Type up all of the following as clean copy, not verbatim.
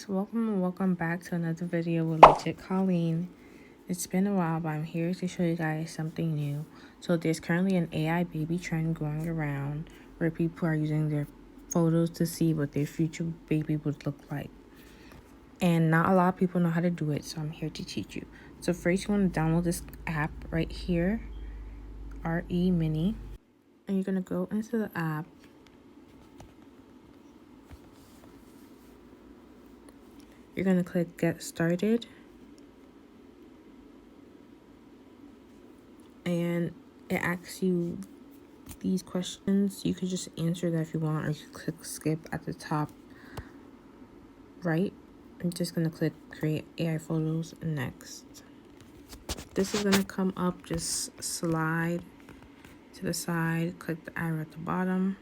guys, welcome and welcome back to another video with legit Colleen. It's been a while, but I'm here to show you guys something new. So there's currently an AI baby trend going around where people are using their photos to see what their future baby would look like. And not a lot of people know how to do it, so I'm here to teach you. So first you want to download this app right here, Remini. And you're going to go into the app. You're going to click Get Started. And it asks you these questions. You could just answer that if you want, or you can click Skip at the top right. I'm just going to click Create AI Photos Next. This is going to come up. Just slide to the side. Click the arrow at the bottom.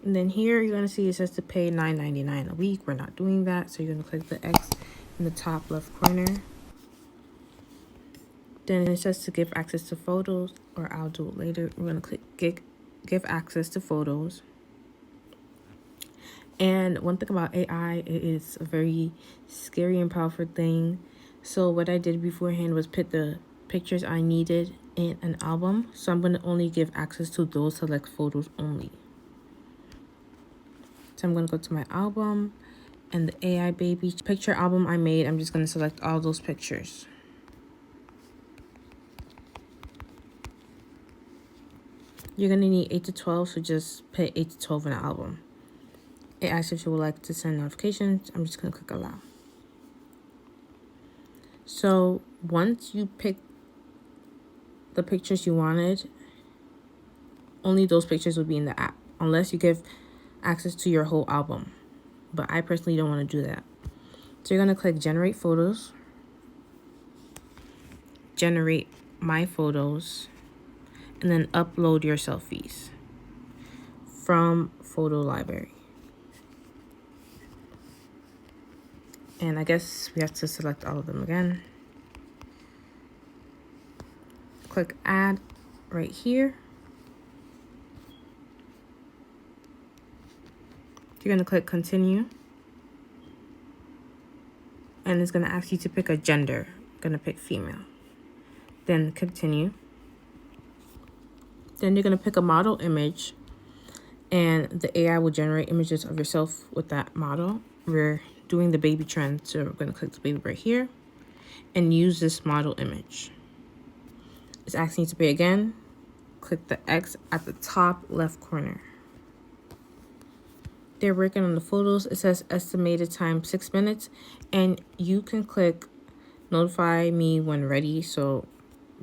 And then here you're going to see it says to pay $9.99 a week. We're not doing that. So you're going to click the X in the top left corner. Then it says to give access to photos, or I'll do it later. We're going to click give access to photos. And one thing about AI, it is a very scary and powerful thing. So what I did beforehand was put the pictures I needed in an album. So I'm going to only give access to those select photos only. So I'm going to go to my album, and the AI baby picture album I made, I'm just going to select all those pictures. You're going to need 8 to 12, so just put 8 to 12 in the album. It asks if you would like to send notifications. I'm just going to click Allow. So once you pick the pictures you wanted, only those pictures will be in the app, unless you give access to your whole album. But I personally don't want to do that. So you're going to click Generate Photos. Generate My Photos. And then upload your selfies from photo library. And I guess we have to select all of them again. Click Add right here. You're going to click Continue. And it's going to ask you to pick a gender. I'm going to pick female. Then Continue. Then you're going to pick a model image. And the AI will generate images of yourself with that model. We're doing the baby trend, so we're going to click the baby right here. And use this model image. It's asking you to pay again. Click the X at the top left corner. They're working on the photos. It says estimated time 6 minutes, and you can click notify me when ready. So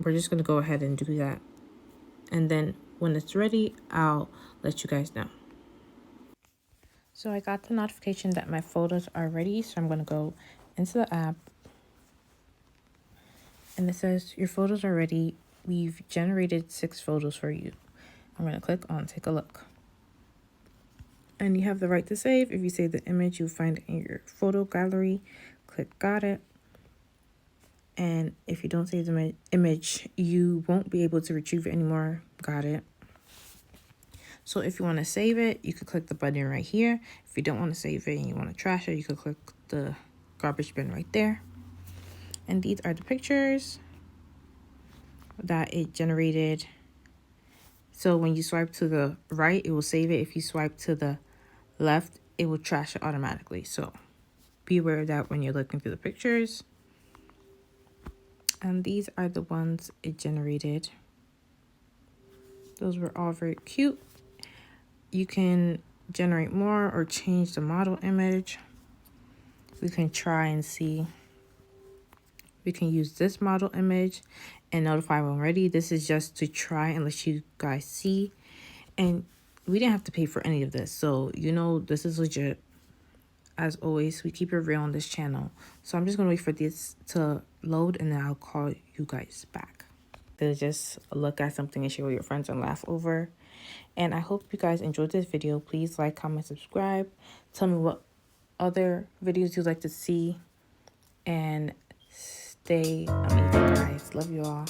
we're just going to go ahead and do that. And then when it's ready, I'll let you guys know. So I got the notification that my photos are ready. So I'm going to go into the app. And it says your photos are ready. We've generated 6 photos for you. I'm going to click on Take a Look. And you have the right to save. If you save the image, you'll find it in your photo gallery. Click Got It. And if you don't save the image, you won't be able to retrieve it anymore. Got it. So if you want to save it, you could click the button right here. If you don't want to save it and you want to trash it, you could click the garbage bin right there. And these are the pictures that it generated. So when you swipe to the right, it will save it. If you swipe to the left, it will trash it automatically. So be aware of that when you're looking through the pictures. And these are the ones it generated. Those were all very cute. You can generate more or change the model image. We can try and see. We can use this model image and notify when ready. This is just to try and let you guys see. And we didn't have to pay for any of this. So, you know, this is legit. As always, we keep it real on this channel. So I'm just going to wait for this to load, and then I'll call you guys back. To just look at something and share with your friends and laugh over. And I hope you guys enjoyed this video. Please like, comment, subscribe. Tell me what other videos you'd like to see. And stay amazing, guys. Love you all.